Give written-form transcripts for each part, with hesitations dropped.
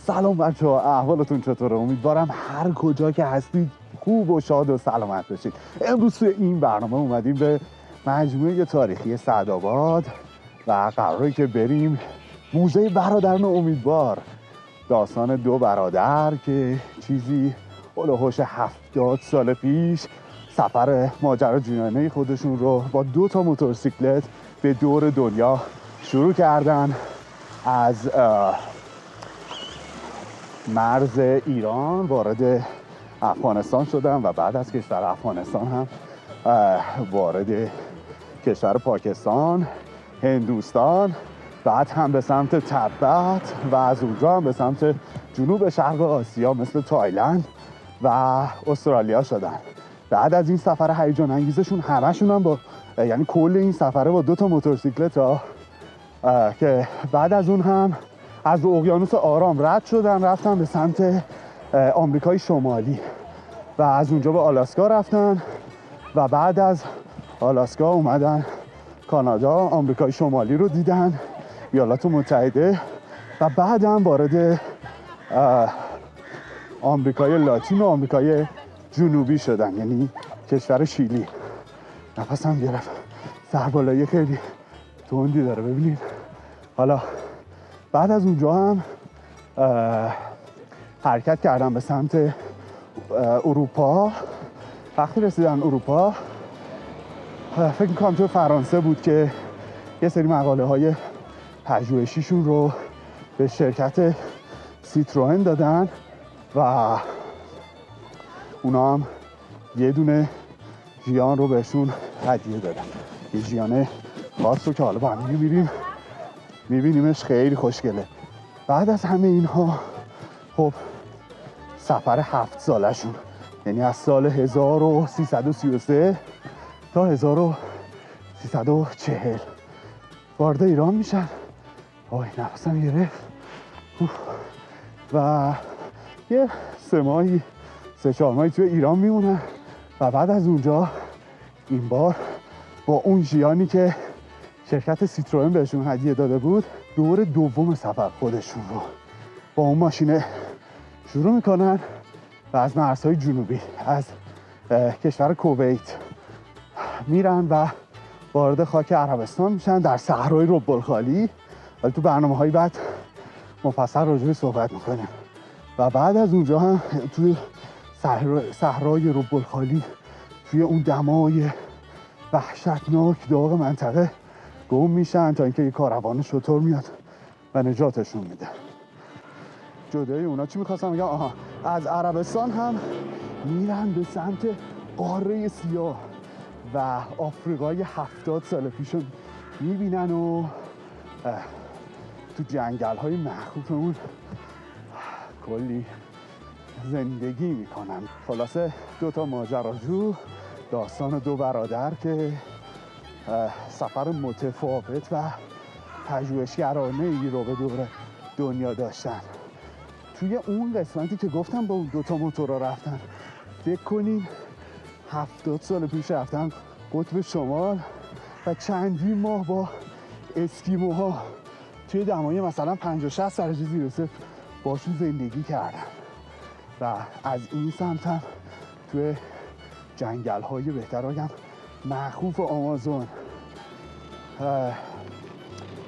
سلام بچه‌ها، احوالتون چطوره؟ امیدوارم هر کجا که هستید خوب و شاد و سلامت باشید. امروز توی این برنامه اومدیم به مجموعه تاریخی سعدآباد و قراره که بریم موزه برادران امیدوار، داستان دو برادر که چیزی هولوحوش 70 سال پیش سفر ماجراجویانه خودشون رو با 2 موتورسیکلت به دور دنیا شروع کردن. از مرز ایران وارد افغانستان شدن و بعد از کشور افغانستان هم وارد کشور پاکستان، هندوستان، بعد هم به سمت تبت و از اونجا هم به سمت جنوب شرق آسیا مثل تایلند و استرالیا شدن. بعد از این سفر هیجان انگیزشون همشون هم با یعنی کل این سفره با 2 موتورسیکلت ها که بعد از اون هم از اقیانوس آرام رد شدن، رفتن به سمت آمریکای شمالی و از اونجا به آلاسکا رفتن و بعد از آلاسکا اومدن کانادا، آمریکای شمالی رو دیدن، ایالات متحده، و بعد هم وارد آمریکای لاتین و آمریکای جنوبی شدن، یعنی کشور شیلی. نفسم گرفت، سربالایی خیلی تندی داره ببینید. حالا بعد از اونجا هم حرکت کردم به سمت اروپا. وقتی رسیدن اروپا فکر میکنم تو فرانسه بود که یه سری مقاله های پژوهشیشون رو به شرکت سیتروئن دادن و اونا هم یه دونه ژیان رو بهشون هدیه دادن، یه ژیان خاص رو که حالا با هم میبینیمش، خیلی خوشگله. بعد از همه اینها خب سفر 7 سالشون، یعنی از سال 1333 تا 1340 وارد ایران میشن. آی نفسم گرفت. و یه 3-4 ماهی توی ایران میمونن و بعد از اونجا این بار با اون ژیانی که شرکت سیتروئن بهشون هدیه داده بود دور دوم سفر خودشون رو با اون ماشینه شروع میکنن و از مرزهای جنوبی از کشور کویت میرن و وارد خاک عربستان میشن در صحرای رب الخالی. ولی تو برنامه‌های بعد مفصل راجع به صحبت میکنیم. و بعد از اونجا هم توی صحرای رب الخالی توی اون دمای وحشتناک داغ منطقه گم میشن تا اینکه یه کاروان شتر میاد و نجاتشون میده. جدای اونا چی میخواستم بگم؟ از عربستان هم میرن به سمت قاره سیاه و آفریقای 70 سال پیش میبینن و تو جنگل های مخوفمون کلی زندگی میکنن. خلاصه 2 ماجراجو، داستان 2 برادر که سفر متفاوت و پژوهشگرانه‌ای رو به دور دنیا داشتن. توی اون قسمتی که گفتم با اون 2 موتورا رفتن، فکر کنین 70 سال پیش رفتن قطب شمال و چندین ماه با اسکیموها توی دمای مثلا 50-60 درجه زیر صفر باشون زندگی کردن. و از این سمت هم توی جنگل های بهتر بگم مخوف آمازون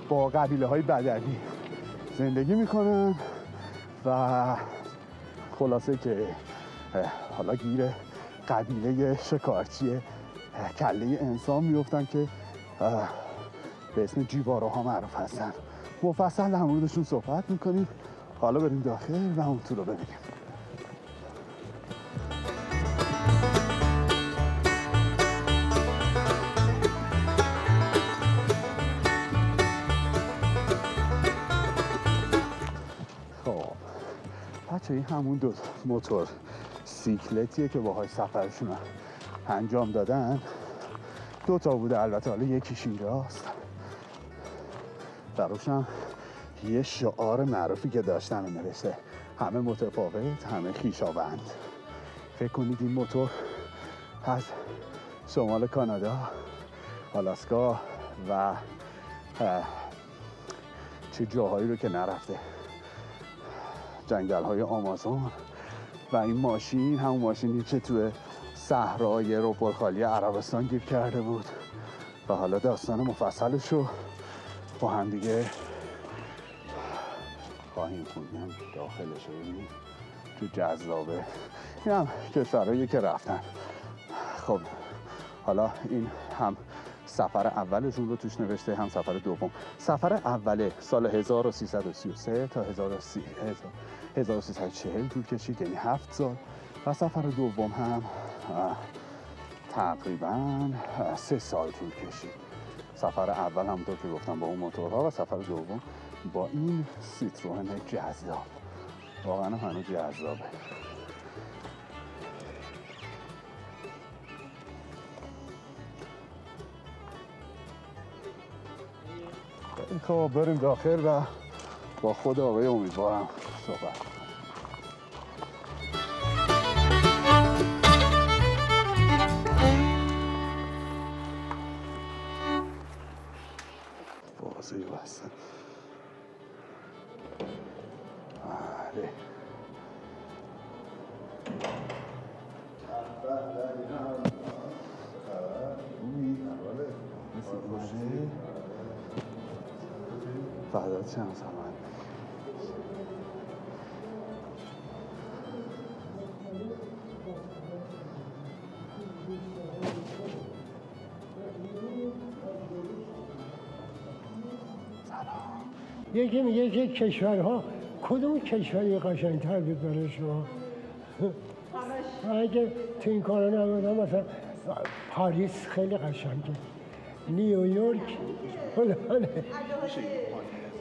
با قبیله های بدوی زندگی میکنن و خلاصه که حالا گیر قبیله شکارچی کله انسان میفتن که به اسم جیواروها معروف هستن. مفصل در موردشون صحبت میکنیم. حالا بریم داخل و اون تو رو ببینیم. بچه این همون 2 موتور سیکلتیه که باهاش سفرشون انجام دادن. 2 بوده البته، حالا یکیش اینجاست. دروش هم یه شعار معروفی که داشتن نوشته همه متفاوت، همه خویشاوند. فکر کنید این موتور از شمال کانادا، آلاسکا و چه جاهایی رو که نرفته جنگل‌های آمازون و این ماشین همون ماشینی که توی صحرای رب‌الخالی عربستان گیر کرده بود و حالا داستان مفصلش رو با هم دیگه خواهیم خوندیم. داخلش رو ببینیم تو جذابه. این هم کشورهایی که رفتن. خب حالا این هم سفر اولشون رو توش نوشته، هم سفر دوم. سفر اوله سال 1333 تا 1340 طول کشید، یعنی 7 سال. و سفر دوم هم تقریبا 3 سال طول کشید. سفر اول همونطور که گفتم با اون موتورها و سفر دوم با این سیتروئن جذاب. واقعا هنوز جذابه. خب بریم داخل و با خود آقای امیدوارم صحبت کنیم. بازی بستن. بله. فردات چند زمان یکی میگه که کشورها کدوم کشوری قشنگ‌تر بود برای شما؟ اگه تو این کارا نبودم مثلا پاریس خیلی قشنگه، نیویورک فلانه.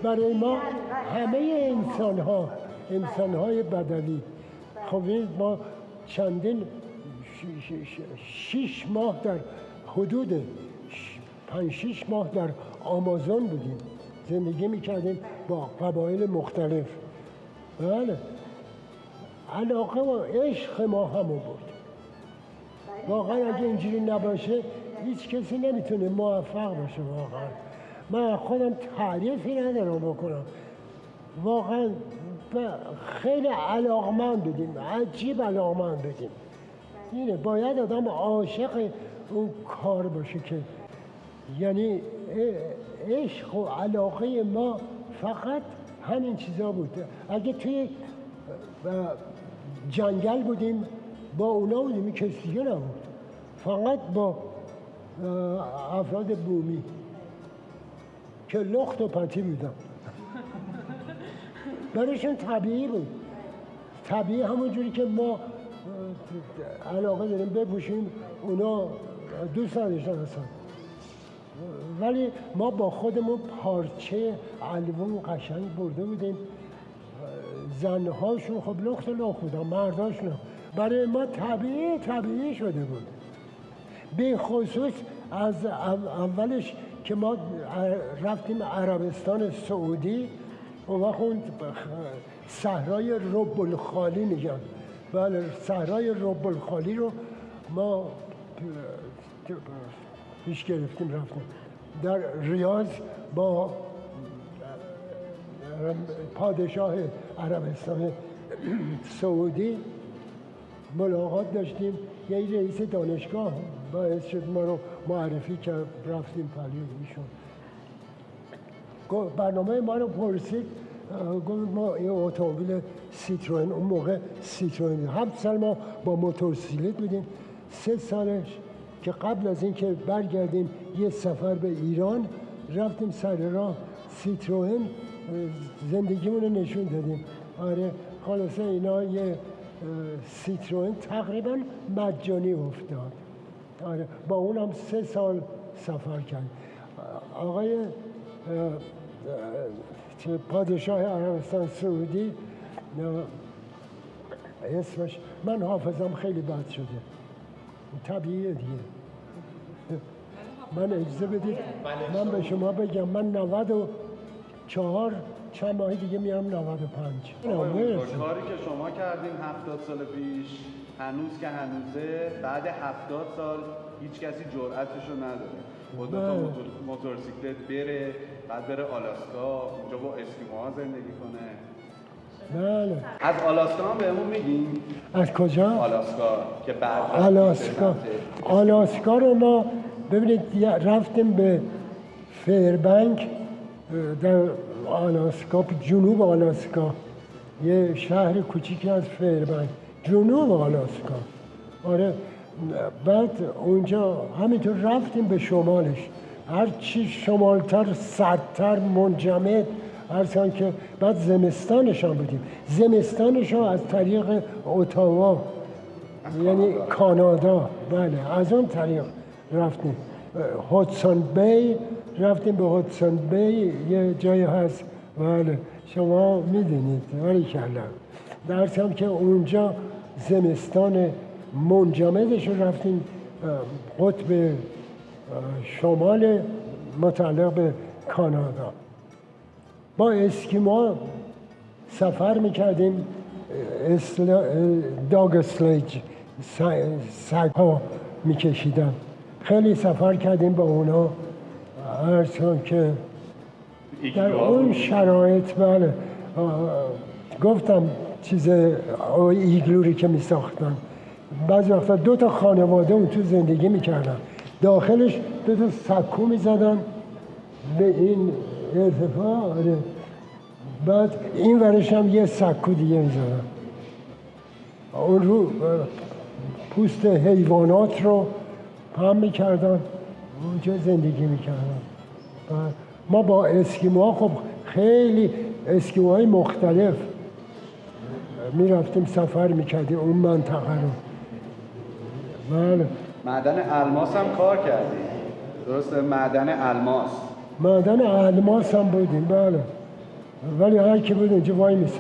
برای ما همه انسان‌های بدوی، خب ما چندین 6 ماه در حدود 5-6 ماه در آمازون بودیم، زندگی میکردیم با قبایل مختلف. بله، علاقه و عشق ما همون بود. واقعا اگه اینجوری نباشه هیچ کسی نمیتونه موفق باشه. واقعا من خودم تعریفی ندارم بکنم. واقعا خیلی علاقمند بودیم، عجیب علاقمند بودیم. اینه باید آدم عاشق اون کار باشه که یعنی عشق و علاقه ما فقط همین چیزا بود. اگه توی جنگل بودیم با اونا بودیم، کسی دیگه نبود، فقط با افراد بومی که لخت و پتی بودن. برایشون طبیعی بود، طبیعی همون جوری که ما علاقه داریم بپوشیم اونا دوست نداشتن اصلا. ولی ما با خودمون پارچه الوان قشنگ برده بودیم. زنهاشون خب لخت بودن، مرداشون برای ما طبیعی شده بود. به خصوص از اولش که ما رفتیم عربستان سعودی، اون وقت اون صحرای رب‌الخالی میگن. بله، صحرای رب‌الخالی رو ما پیش گرفتیم رفتیم. در ریاض با پادشاه عربستان سعودی ملاقات داشتیم. یه رئیس دانشگاه باعث شد ما رو معرفی کرد، رفتیم پلی ایشون. برنامه ما رو پرسید، گفت ما این اتومبیل سیتروئن، اون موقع سیتروئن 7 سال ما با موتورسیکلت بودیم. 3 سالش که قبل از این که برگردیم یه سفر به ایران رفتیم سر راه سیتروئن زندگیمون رو نشون دادیم. آره خلاصه اینا یه سیتروئن تقریبا مجانی افتاد. آره با اونم 3 سال سفر کردیم. آقای پادشاه عربستان سعودی، اسمش من حافظم خیلی بد شده، طبیعیه دیگه. من اجازه بدید من به شما بگم من 94 چند ماه دیگه میام 95. کاری که شما کردین 70 سال پیش هنوز که هنوزه، بعد 70 سال هیچ کسی جرأتشو نداره با 2 تا موتورسیکلت بره، بعد بره آلاسکا اونجا با اسکیموها زندگی کنه. بله. از آلاسکا هم بهمون میگین؟ از کجا؟ آلاسکا که بعد آلاسکا رو ما ببینید رفتیم به فیربنک در آلاسکا، جنوب آلاسکا، یه شهر کوچیکی از فیربنک، جنوب آلاسکا. آره، بعد اونجا همینطور رفتیم به شمالش، هر چی شمالتر سردتر منجمد، هرچند که بعد زمستانش هم بودیم. زمستانش هم از طریق اتاوا، یعنی کانادا، بله از اون طریق رفتیم. هودسون بی رفتیم، به هودسون بی یه جایی هست، بله شما میدونید، ولی کلا درست هم که اونجا زمستان منجمدش رو رفتیم قطب شمال متعلق به کانادا. با اسکیما سفر میکردیم، داگ سلیج سگ ها میکشیدن، خیلی سفر کردیم با اونا، هرچون که در اون شرایط بله گفتم چیز ایگلوری که میساختن، بعضی وقتا 2 خانواده اون تو زندگی میکردن، داخلش 2 سکو میزدن به این ارتفاع، بعد این ورش هم یه سکو دیگه میزدن، اون رو پوست حیوانات رو پهن میکردن، اونجا زندگی میکردن. ما با اسکیموها خب خیلی اسکیموهای مختلف میرفتیم سفر میکردیم اون منطقه رو. بله. معدن الماس هم کار کردیم، درسته؟ معدن الماس. معدن الماس هم بودیم، بله. ولی هر کی بود اونجا وای میسد.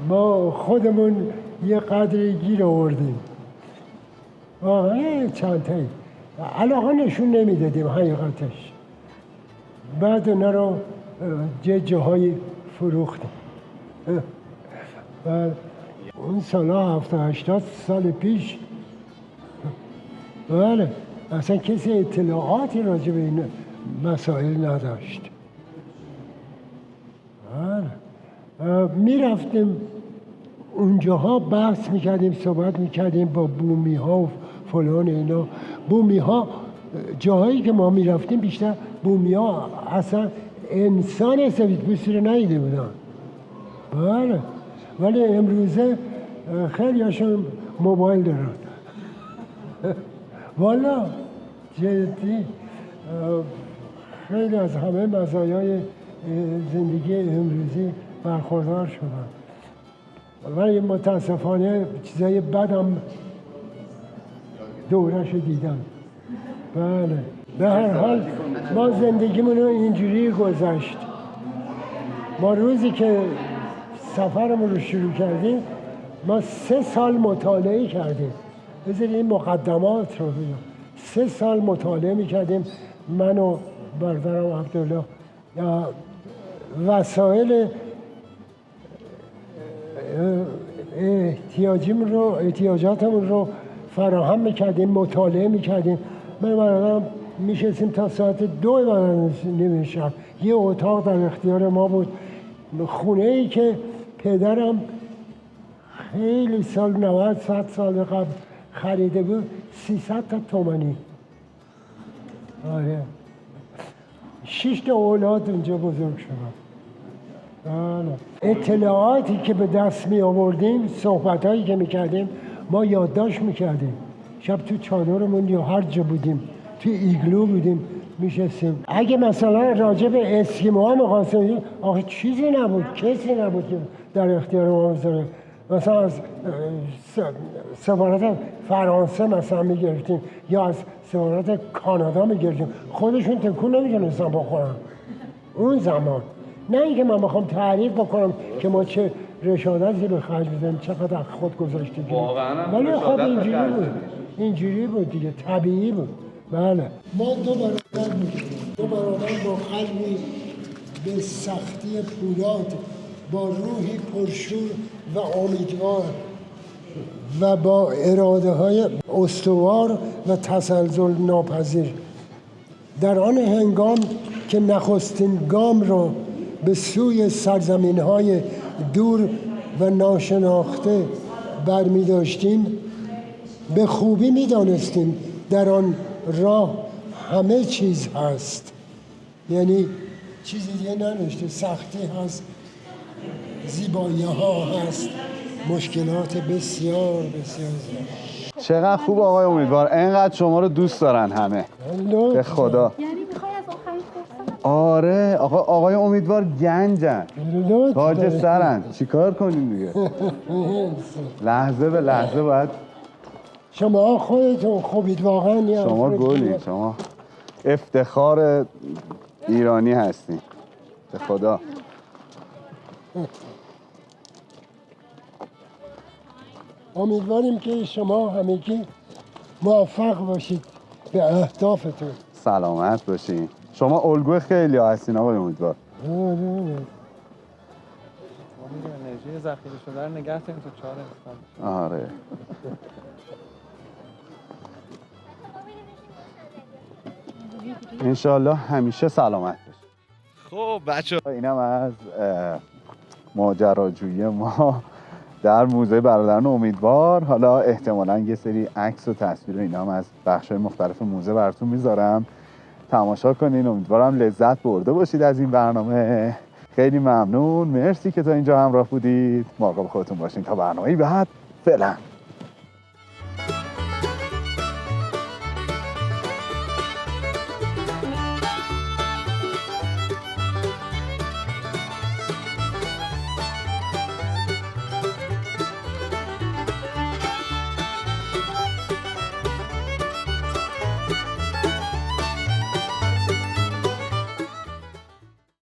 ما خودمون یه قدری گیر آوردیم. چند تایی. علاقه نشون نمیدادیم حقیقتش. بعد اونا رو جاهای فروختیم. اون سالا 70-80 سال پیش بله اصلا کسی اطلاعاتی راجع به این مسائل نداشت. بله میرفتیم اونجاها بحث میکردیم، صحبت میکردیم با بومی ها و فلان اینا. بومی ها جاهایی که ما میرفتیم بیشتر بومی ها اصلا انسان سفیدپوستی رو ندیده بودن. بله ولی امروزه خیلی هاشون موبایل دارن. والا جدی خیلی از همه مزایای زندگی امروزی برخوردار شدن. ولی متاسفانه چیزای بدم دورش دیدم. بله به هر حال ما زندگیمون رو اینجوری گذشت. ما روزی که سفرمون رو شروع کردیم ما 3 سال مطالعه کردیم. بذارید این مقدمات رو بگم. 3 سال مطالعه میکردیم من و برادرم عبدالله، وسایل احتیاجاتمون رو فراهم میکردیم، مطالعه میکردیم. من برادرم میشستیم تا ساعت 2 نیم شب. یه اتاق در اختیار ما بود، خونه ای که پدرم خیلی سال 90-100 سال قبل خریده بود، 300 تا تومانی. آره 6 تا اولاد اونجا بزرگ شدن. اطلاعاتی که به دست می آوردیم، صحبتایی که می کردیم، ما یادداشت می کردیم. شب تو چادرمون یا هر جا بودیم، تو ایگلو بودیم میشستیم. اگه مثلا راجع به اسکیموها می‌خواستیم، آخه چیزی نبود، کسی نبود که در اختیار ما بذاره. مثلا از سفارت فرانسه مثلا میگرفتیم یا از سفارت کانادا میگرفتیم، خودشون تکون نمیتونستن بخورن اون زمان. نه اینکه من بخوام تعریف بکنم که ما چه رشادتی به خرج می‌دیم، چقدر خود گذاشتیم، ولی خب اینجوری بود دیگه، طبیعی بود. بله ما 2 برادر بودیم، 2 برادر با قلبی به سختی پولاد، با روحی پرشور و امیدوار و با اراده های استوار و تسلسل ناپذیر. در آن هنگام که نخستین گام را به سوی سرزمین‌های دور و ناشناخته برمی داشتیم، به خوبی می دانستیم در آن راه همه چیز هست. یعنی چیزی دیگه نداشته، سختی هست، زیبایی ها هست، مشکلات بسیار بسیار زیاد. چقدر خوب آقای امیدوار، اینقدر شما رو دوست دارن همه. به خدا. یعنی میخوای از آخرین فرصت؟ آره آقای امیدوار گنجن، تاج سرن، چیکار کنیم دیگه؟ لحظه به لحظه باید. شما خودتون خوبید واقعا. شما گلی، شما افتخار ایرانی هستین، به خدا. امیدواریم که شما همگی موفق باشید به اهدافتون. سلامت باشین. شما الگوی خیلی هستین آقای امیدوار. انرژی ذخیره شده رو نگه داریم تا 4 امسال. آره. انشالله همیشه سلامت باشین. خب بچه اینم از ماجراجویی ما در موزه برادران امیدوار. حالا احتمالاً یه سری عکس و تصویر و اینا هم از بخش‌های مختلف موزه براتون میذارم، تماشا کنین. امیدوارم لذت برده باشید از این برنامه. خیلی ممنون، مرسی که تا اینجا همراه بودید. مراقب خودتون باشین تا برنامه‌ای بعد. فعلا.